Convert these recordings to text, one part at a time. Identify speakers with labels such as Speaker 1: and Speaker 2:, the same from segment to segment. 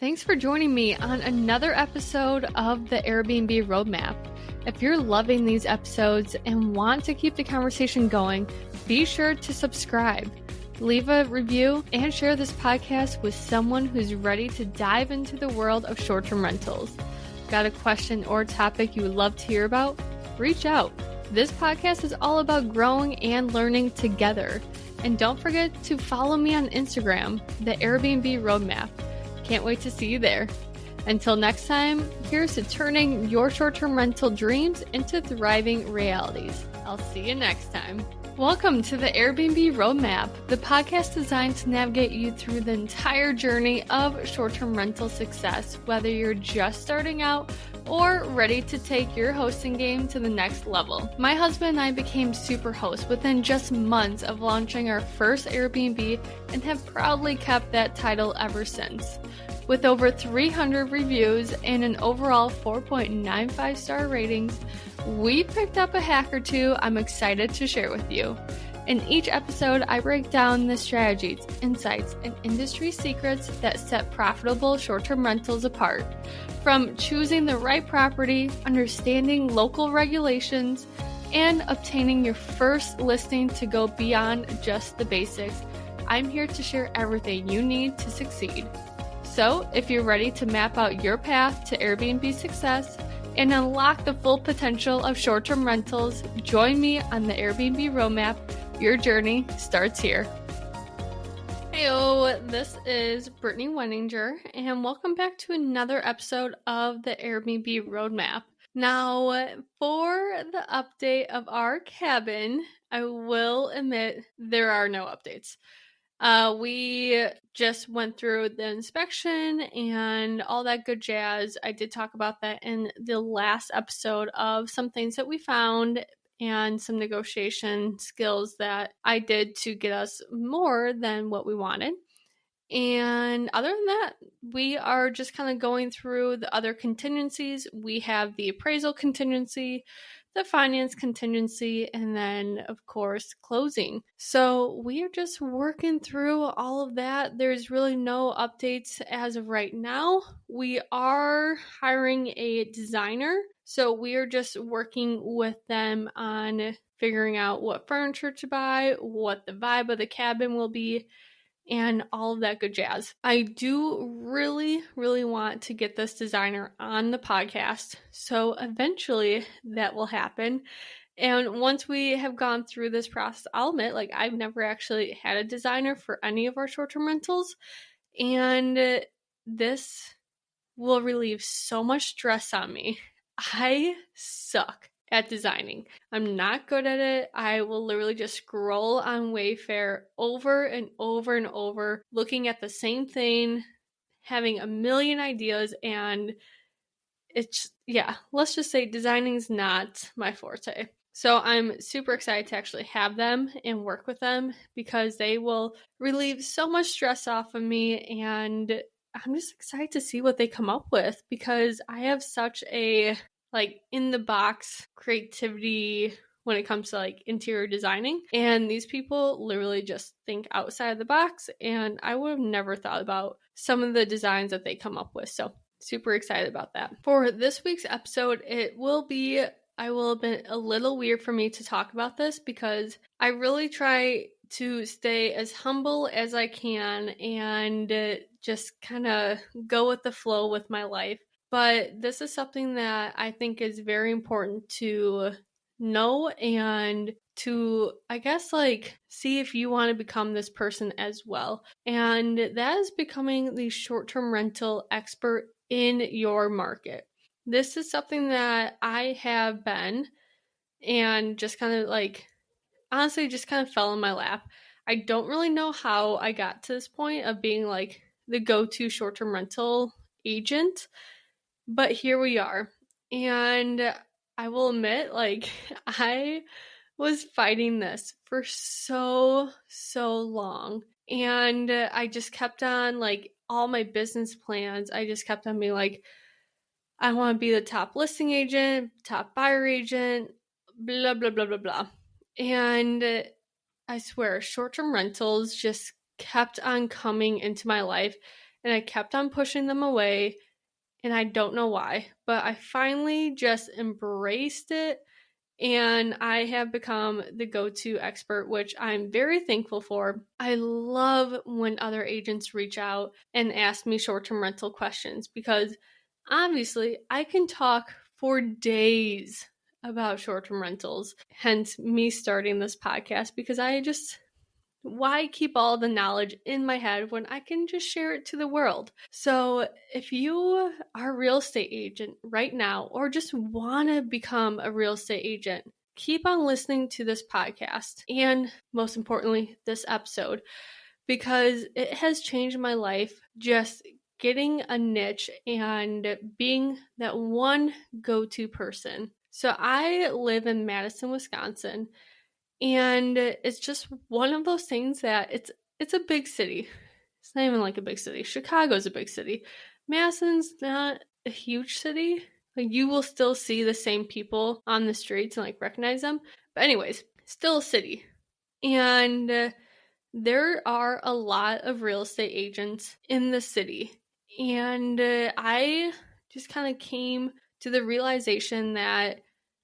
Speaker 1: Thanks for joining me on another episode of the Airbnb Roadmap. If you're loving these episodes and want to keep the conversation going, be sure to subscribe, leave a review, and share this podcast with someone who's ready to dive into the world of short-term rentals. Got a question or topic you would love to hear about? Reach out. This podcast is all about growing and learning together. And don't forget to follow me on Instagram, the Airbnb Roadmap. Can't wait to see you there. Until next time, here's to turning your short-term rental dreams into thriving realities. I'll see you next time. Welcome to the Airbnb Roadmap, the podcast designed to navigate you through the entire journey of short-term rental success, whether you're just starting out or ready to take your hosting game to the next level. My husband and I became super hosts within just months of launching our first Airbnb and have proudly kept that title ever since. With over 300 reviews and an overall 4.95 star ratings, we picked up a hack or two I'm excited to share with you. In each episode, I break down the strategies, insights, and industry secrets that set profitable short-term rentals apart. From choosing the right property, understanding local regulations, and obtaining your first listing to go beyond just the basics, I'm here to share everything you need to succeed. So, if you're ready to map out your path to Airbnb success and unlock the full potential of short-term rentals, join me on the Airbnb Roadmap. Your journey starts here. Heyo, this is Brittany Wenninger, and welcome back to another episode of the Airbnb Roadmap. Now, for the update of our cabin, I will admit there are no updates. We just went through the inspection and all that good jazz. I did talk about that in the last episode of some things that we found and some negotiation skills that I did to get us more than what we wanted. And other than that, we are just kind of going through the other contingencies. We have the appraisal contingency, the finance contingency, and then, of course, closing. So we are just working through all of that. There's really no updates as of right now. We are hiring a designer, so we are just working with them on figuring out what furniture to buy, what the vibe of the cabin will be, and all of that good jazz. I do really, really want to get this designer on the podcast, so eventually that will happen. And once we have gone through this process, I'll admit, I've never actually had a designer for any of our short-term rentals, and this will relieve so much stress on me. I suck at designing. I'm not good at it. I will literally just scroll on Wayfair over and over and over, looking at the same thing, having a million ideas, and let's just say designing is not my forte. So I'm super excited to actually have them and work with them because they will relieve so much stress off of me, and I'm just excited to see what they come up with because I have such a in the box creativity when it comes to interior designing, and these people literally just think outside the box, and I would have never thought about some of the designs that they come up with. So super excited about that. For this week's episode, I will admit a little weird for me to talk about this because I really try to stay as humble as I can and just kind of go with the flow with my life. But this is something that I think is very important to know and to, see if you want to become this person as well. And that is becoming the short-term rental expert in your market. This is something that I have been and just kind of honestly just kind of fell in my lap. I don't really know how I got to this point of being the go-to short-term rental agent. But here we are, and I will admit, I was fighting this for so long, and I just kept on, all my business plans, I just kept on being I want to be the top listing agent, top buyer agent, blah, blah, blah, blah, blah. And I swear, short-term rentals just kept on coming into my life and I kept on pushing them away, and I don't know why, but I finally just embraced it, and I have become the go-to expert, which I'm very thankful for. I love when other agents reach out and ask me short-term rental questions, because obviously I can talk for days about short-term rentals, hence me starting this podcast, because why keep all the knowledge in my head when I can just share it to the world? So if you are a real estate agent right now, or just want to become a real estate agent, keep on listening to this podcast, and most importantly, this episode, because it has changed my life, just getting a niche and being that one go-to person. So I live in Madison, Wisconsin, and it's just one of those things that it's a big city. It's not even like a big city. Chicago's a big city. Madison's not a huge city. Like, you will still see the same people on the streets and like recognize them. But anyways, still a city. And there are a lot of real estate agents in the city. And I just kind of came to the realization that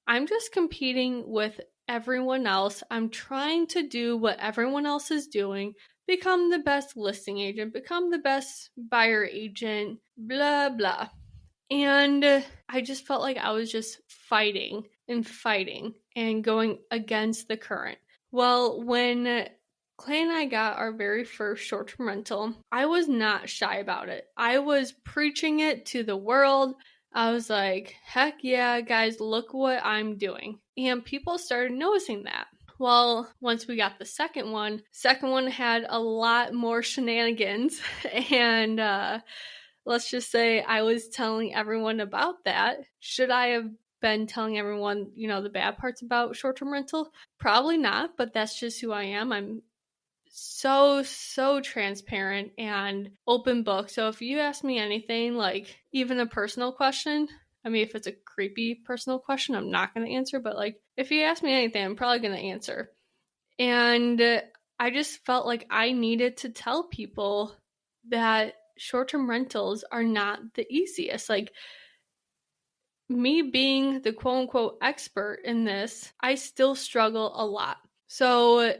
Speaker 1: I'm just competing with everyone else. I'm trying to do what everyone else is doing, become the best listing agent, become the best buyer agent, blah, blah. And I just felt like I was just fighting and going against the current. Well, when Clay and I got our very first short-term rental, I was not shy about it. I was preaching it to the world. I was like, heck yeah, guys, look what I'm doing. And people started noticing that. Well, once we got the second one had a lot more shenanigans. And let's just say I was telling everyone about that. Should I have been telling everyone, the bad parts about short-term rental? Probably not, but that's just who I am. I'm so transparent and open book. So if you ask me anything, like even a personal question, I mean, if it's a creepy personal question, I'm not going to answer. But like, if you ask me anything, I'm probably going to answer. And I just felt like I needed to tell people that short-term rentals are not the easiest. Like, me being the quote-unquote expert in this, I still struggle a lot. So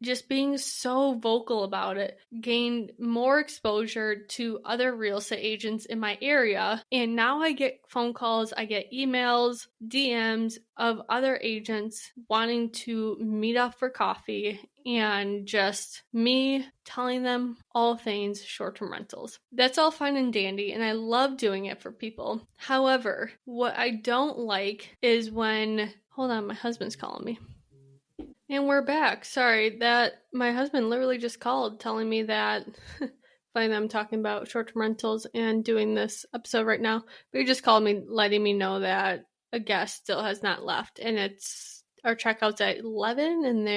Speaker 1: just being so vocal about it gained more exposure to other real estate agents in my area. And now I get phone calls, I get emails, DMs of other agents wanting to meet up for coffee, and just me telling them all things short-term rentals. That's all fine and dandy, and I love doing it for people. However, what I don't like is when... Hold on, my husband's calling me. And we're back. Sorry, that my husband literally just called telling me that I'm talking about short-term rentals and doing this episode right now. But he just called me letting me know that a guest still has not left, and our checkout's at 11 and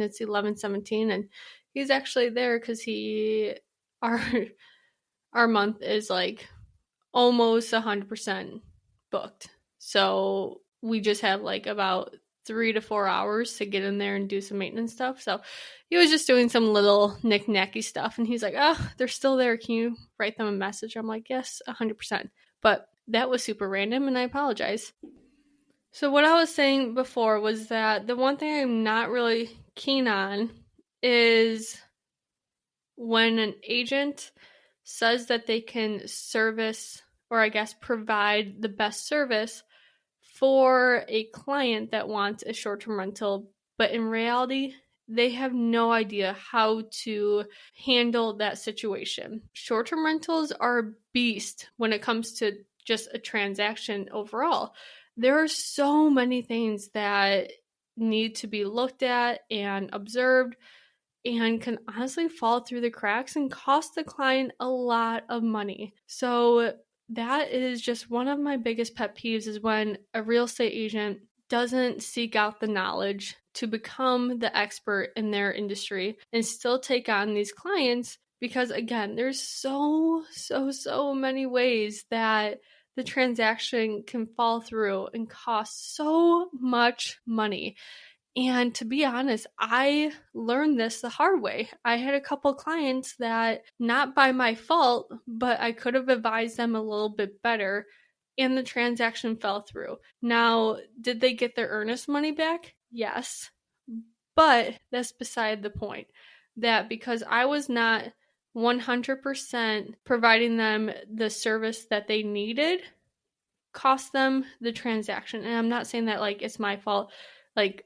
Speaker 1: it's 11:17, and he's actually there because our month is like almost 100% booked. So we just have like about 3 to 4 hours to get in there and do some maintenance stuff. So he was just doing some little knick-knacky stuff, and he's like, oh, they're still there. Can you write them a message? I'm like, yes, 100%. But that was super random, and I apologize. So what I was saying before was that the one thing I'm not really keen on is when an agent says that they can service, or I guess provide the best service for a client that wants a short-term rental, but in reality, they have no idea how to handle that situation. Short-term rentals are a beast when it comes to just a transaction overall. There are so many things that need to be looked at and observed, and can honestly fall through the cracks and cost the client a lot of money. So that is just one of my biggest pet peeves, is when a real estate agent doesn't seek out the knowledge to become the expert in their industry and still take on these clients, because again, there's so many ways that the transaction can fall through and cost so much money. And to be honest, I learned this the hard way. I had a couple clients that, not by my fault, but I could have advised them a little bit better, and the transaction fell through. Now, did they get their earnest money back? Yes. But that's beside the point. That because I was not 100% providing them the service that they needed, cost them the transaction. And I'm not saying that like it's my fault. Like,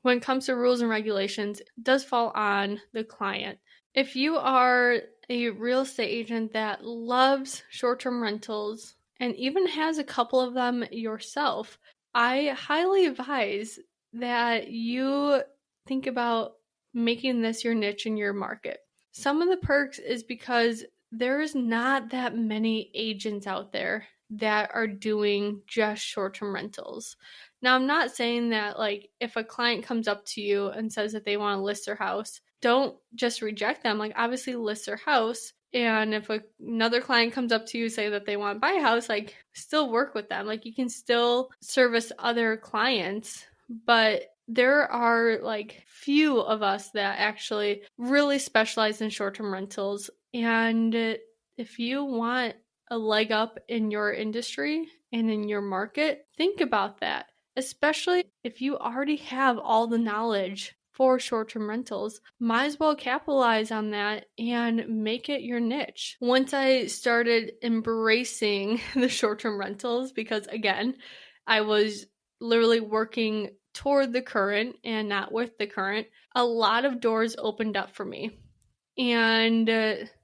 Speaker 1: when it comes to rules and regulations, it does fall on the client. If you are a real estate agent that loves short-term rentals and even has a couple of them yourself, I highly advise that you think about making this your niche in your market. Some of the perks is because there's not that many agents out there that are doing just short-term rentals. Now, I'm not saying that like if a client comes up to you and says that they want to list their house, don't just reject them. Like, obviously list their house. And if another client comes up to you, say that they want to buy a house, like still work with them. Like, you can still service other clients, but there are like few of us that actually really specialize in short-term rentals. And if you want a leg up in your industry and in your market, think about that. Especially if you already have all the knowledge for short-term rentals, might as well capitalize on that and make it your niche. Once I started embracing the short-term rentals, because again, I was literally working toward the current and not with the current, a lot of doors opened up for me. And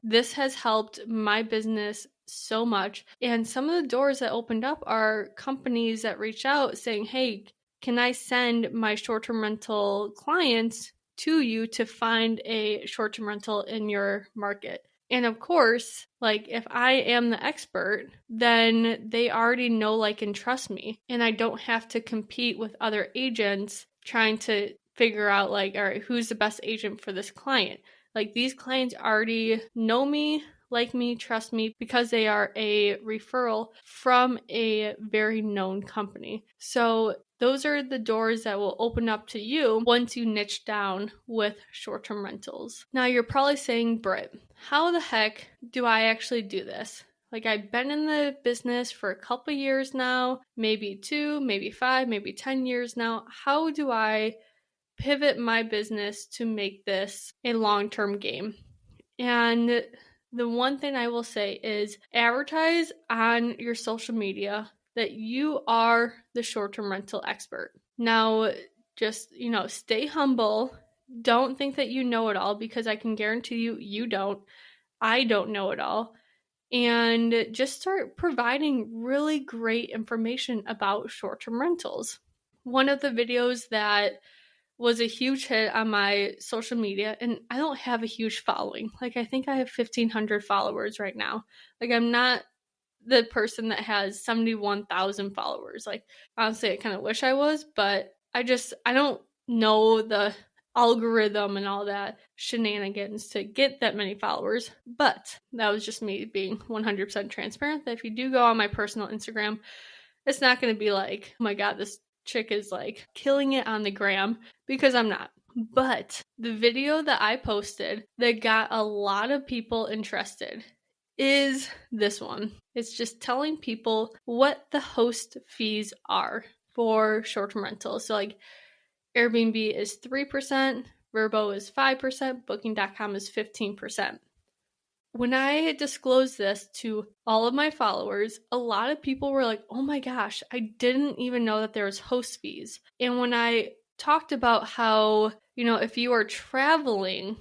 Speaker 1: this has helped my business so much. And some of the doors that opened up are companies that reach out saying, hey, can I send my short-term rental clients to you to find a short-term rental in your market? And of course, like if I am the expert, then they already know, like, and trust me. And I don't have to compete with other agents trying to figure out like, all right, who's the best agent for this client? Like, these clients already know me, like me, trust me, because they are a referral from a very known company. So those are the doors that will open up to you once you niche down with short-term rentals. Now, you're probably saying, Britt, how the heck do I actually do this? Like, I've been in the business for a couple years now, maybe 2, maybe 5, maybe 10 years now. How do I pivot my business to make this a long-term game? And the one thing I will say is advertise on your social media that you are the short-term rental expert. Now, just, stay humble. Don't think that you know it all, because I can guarantee you, you don't. I don't know it all. And just start providing really great information about short-term rentals. One of the videos that was a huge hit on my social media, and I don't have a huge following. Like, I think I have 1,500 followers right now. Like, I'm not the person that has 71,000 followers. Like, honestly, I kind of wish I was, but I don't know the algorithm and all that shenanigans to get that many followers. But that was just me being 100% transparent, that if you do go on my personal Instagram, it's not going to be like, oh my God, this chick is like killing it on the gram, because I'm not. But the video that I posted that got a lot of people interested is this one. It's just telling people what the host fees are for short-term rentals. So like, Airbnb is 3%, Verbo is 5%, Booking.com is 15%. When I disclosed this to all of my followers, a lot of people were like, oh my gosh, I didn't even know that there was host fees. And when I talked about how, if you are traveling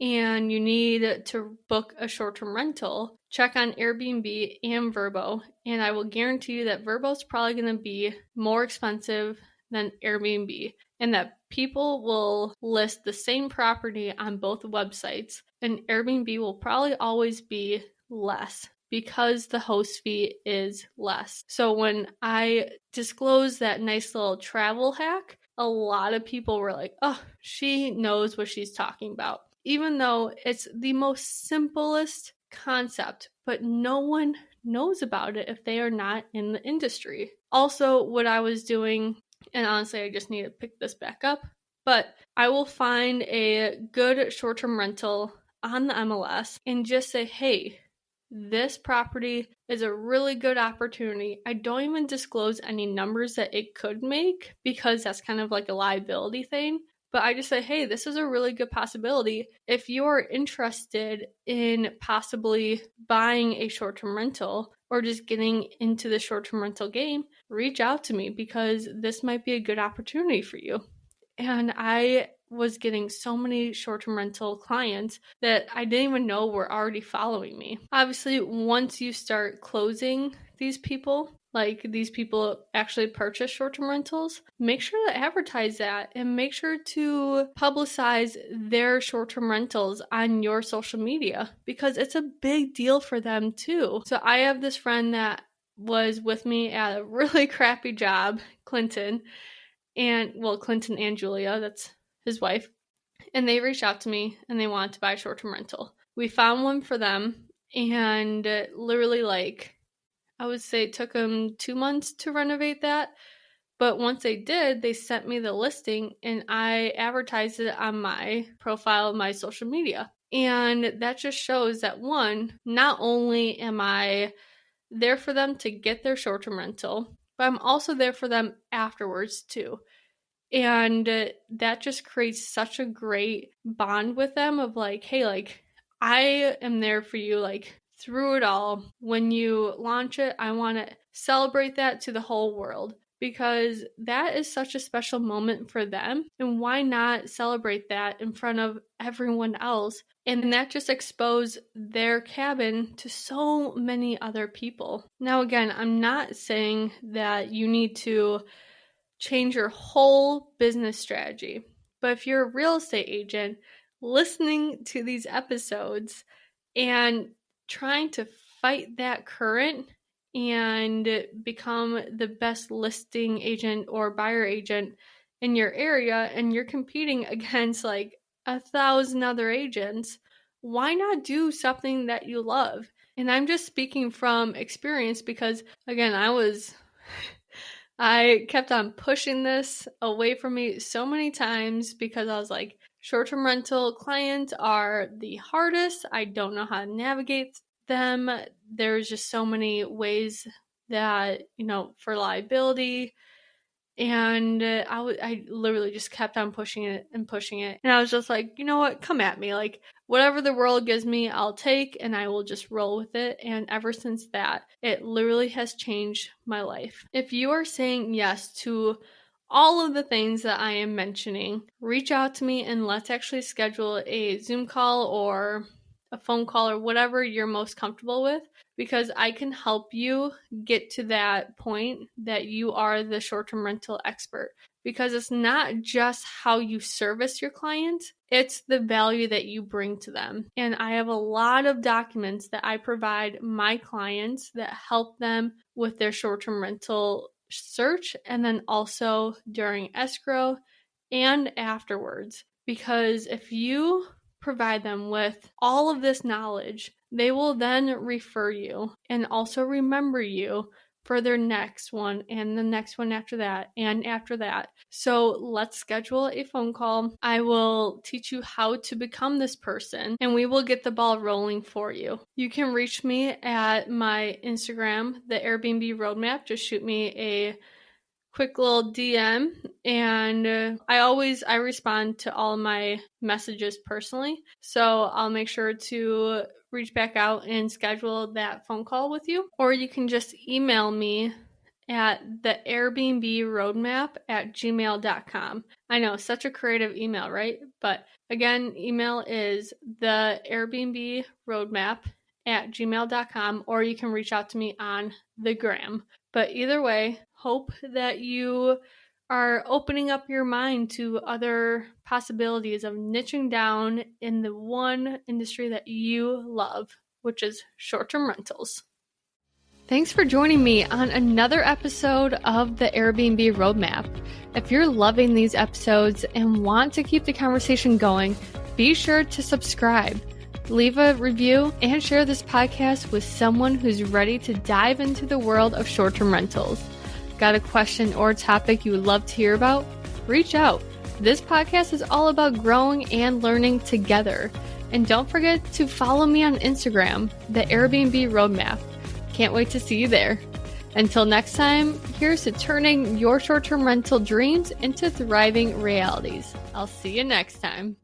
Speaker 1: and you need to book a short-term rental, check on Airbnb and Verbo. And I will guarantee you that Verbo is probably going to be more expensive than Airbnb, and that people will list the same property on both websites, and Airbnb will probably always be less because the host fee is less. So when I disclosed that nice little travel hack, a lot of people were like, oh, she knows what she's talking about. Even though it's the most simplest concept, but no one knows about it if they are not in the industry. Also, what I was doing And honestly, I just need to pick this back up. But I will find a good short-term rental on the MLS and just say, hey, this property is a really good opportunity. I don't even disclose any numbers that it could make because that's kind of like a liability thing. But I just say, hey, this is a really good possibility. If you're interested in possibly buying a short-term rental or just getting into the short-term rental game, reach out to me because this might be a good opportunity for you. And I was getting so many short-term rental clients that I didn't even know were already following me. Obviously, once you start closing these people, like these people actually purchase short-term rentals, make sure to advertise that and make sure to publicize their short-term rentals on your social media because it's a big deal for them too. So I have this friend that was with me at a really crappy job, Clinton and Julia, that's his wife, and they reached out to me and they wanted to buy a short-term rental. We found one for them, and literally, like, I would say it took them 2 months to renovate that. But once they did, they sent me the listing and I advertised it on my profile, my social media. And that just shows that, one, not only am I there for them to get their short-term rental, but I'm also there for them afterwards too. And that just creates such a great bond with them of like, hey, like, I am there for you, like, through it all. When you launch it, I want to celebrate that to the whole world because that is such a special moment for them. And why not celebrate that in front of everyone else? And that just exposed their cabin to so many other people. Now, again, I'm not saying that you need to change your whole business strategy. But if you're a real estate agent listening to these episodes and trying to fight that current and become the best listing agent or buyer agent in your area, and you're competing against like 1,000 other agents, why not do something that you love? And I'm just speaking from experience because, again, I kept on pushing this away from me so many times because I was like, short-term rental clients are the hardest. I don't know how to navigate them. There's just so many ways that, for liability. And I literally just kept on pushing it. And I was just like, you know what? Come at me. Like, whatever the world gives me, I'll take, and I will just roll with it. And ever since that, it literally has changed my life. If you are saying yes to all of the things that I am mentioning, reach out to me and let's actually schedule a Zoom call or a phone call or whatever you're most comfortable with, because I can help you get to that point that you are the short-term rental expert. Because it's not just how you service your clients, it's the value that you bring to them. And I have a lot of documents that I provide my clients that help them with their short-term rental search, and then also during escrow and afterwards. Because if you provide them with all of this knowledge, they will then refer you and also remember you for their next one and the next one after that and after that. So let's schedule a phone call. I will teach you how to become this person and we will get the ball rolling for you. You can reach me at my Instagram, the Airbnb Roadmap. Just shoot me a quick little DM, and I respond to all my messages personally, so I'll make sure to reach back out and schedule that phone call with you. Or you can just email me at the Airbnb Roadmap at gmail.com. I know, such a creative email, right? But again, email is the Airbnb Roadmap at gmail.com, or you can reach out to me on the gram. But either way, hope that you are opening up your mind to other possibilities of niching down in the one industry that you love, which is short-term rentals. Thanks for joining me on another episode of the Airbnb Roadmap. If you're loving these episodes and want to keep the conversation going, be sure to subscribe, leave a review, and share this podcast with someone who's ready to dive into the world of short-term rentals. Got a question or topic you would love to hear about? Reach out. This podcast is all about growing and learning together. And don't forget to follow me on Instagram, the Airbnb Roadmap. Can't wait to see you there. Until next time, here's to turning your short-term rental dreams into thriving realities. I'll see you next time.